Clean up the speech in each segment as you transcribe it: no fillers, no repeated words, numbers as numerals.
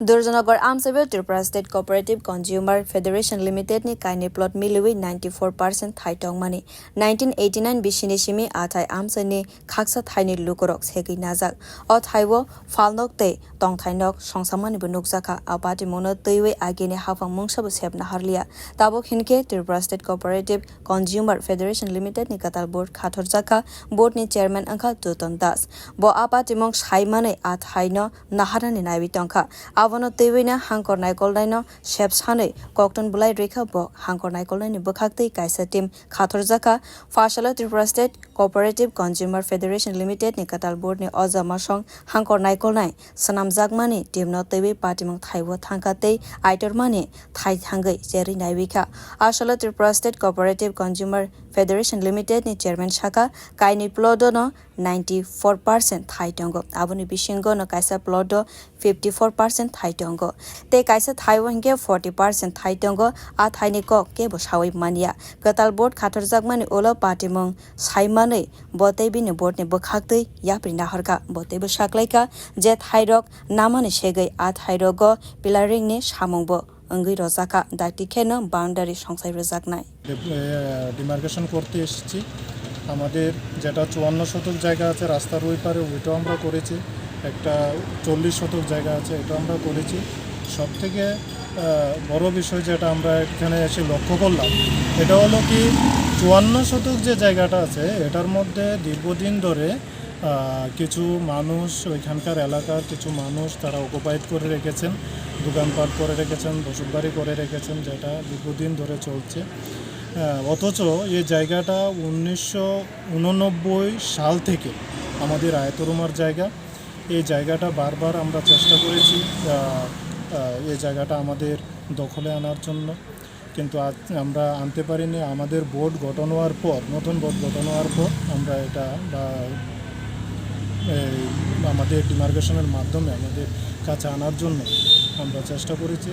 durjoynagar amsabe Tripura State Co-operative Consumer Federation Limited ni kaini plot miliwi 94% thaitongmani 1989 bisini shimi athai amsani khaksa thaini lukorok segi najak o thaiwo falnokte tongthainok songsamani bunukjaka apati mono teiwe ageni hafang mungsabu sebna harlia tabok hinke Tripura State Co-operative Consumer Federation Limited ni katal board khathorjaka board ni chairman angkha Tutan das bo apati mong saimane athaino naharani naibi tongkha Avano tewina hangkor naikolnaino shepsane kokton bulai rekha bo hangkor naikolnaini bukhakte kaisa team khathorjaka fashala Tripura State Co-operative Consumer Federation Limited ni katal board ni oja masong hangkor naikolnai sanamjakmani team no tewi patimong thaiwo thangkate Aitorma ni thai thangai jeri naibika ashala Tripura State Co-operative Consumer Federation Limited ni chairman shaka kaini plodo no 94% thai tongo aboni bisingo no kaisa plodo 54% thai tongo te kaisa thaiwo hinge 40% thai tongo a thaini ko ke bo sawi mania katal board khathorjakmani olo patimong saimane botei ni board ni bokhaktei yapri naharka botei bo saklaika je thairok namani segai a thairogo pilaring ni samungbo अंगी रजाका दाटी खेनो बाउंडारी সংসাই রজাকনাই demarcation করতে এসেছি আমাদের যেটা 54 শতক জায়গা আছে রাস্তার ওই পারে ওইটাও আমরা করেছি একটা 40 শতক জায়গা আছে এটা আমরা করেছি সবথেকে বড় বিষয় যেটা আমরা এখানে এসে লক্ষ্য করলাম এটা হলো কি 54 শতক যে জায়গাটা আছে এটার মধ্যে দীর্ঘদিন ধরে কিছু মানুষ ওইখানকার এলাকার কিছু মানুষ তারা অকুপাইড করে রেখেছেন দোকানপাট করে রেখেছেন বসতবাড়ি করে রেখেছেন যেটা দীর্ঘদিন ধরে চলছে অথচ এই জায়গাটা 1989 সাল থেকে আমাদের আয়তরমার জায়গা এই জায়গাটা বারবার আমরা চেষ্টা করেছি এই জায়গাটা আমাদের দখলে আনার জন্য কিন্তু আমরা আনতে পারিনি আমাদের বোর্ড গঠন হওয়ার পর নতুন বোর্ড গঠন হওয়ার পর আমরা এটা আমাদের ডিমার্কেশনের মাধ্যমে আমাদের কাছে আনার জন্য আমরা চেষ্টা করেছি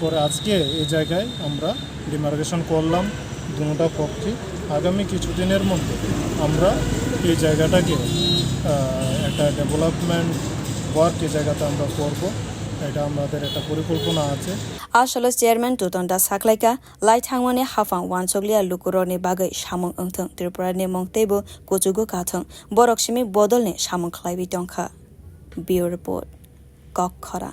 করে আজকে এই জায়গায় আমরা ডিমার্কেশন করলাম দুটো পক্ষে আগামী কিছুদিনের মধ্যে আমরা এই জায়গাটাকে একটা ডেভেলপমেন্ট ওয়ার্ক এই জায়গাতে আমরা করব এটা আমাদের একটা পরিকল্পনা আছে আসলে চেয়ারম্যান তুতন দাস সাকলাইকা লাই থাংমানে হাফাং ওয়ানচগলিয়া লুকুরনি বাগै সামং ओंथों त्रिपुरानि मंगतेबो कुचुगु काथों बरकसिमि बदलनि सामं खलाइबि टंखा बिउ रिपोर्ट कक खरा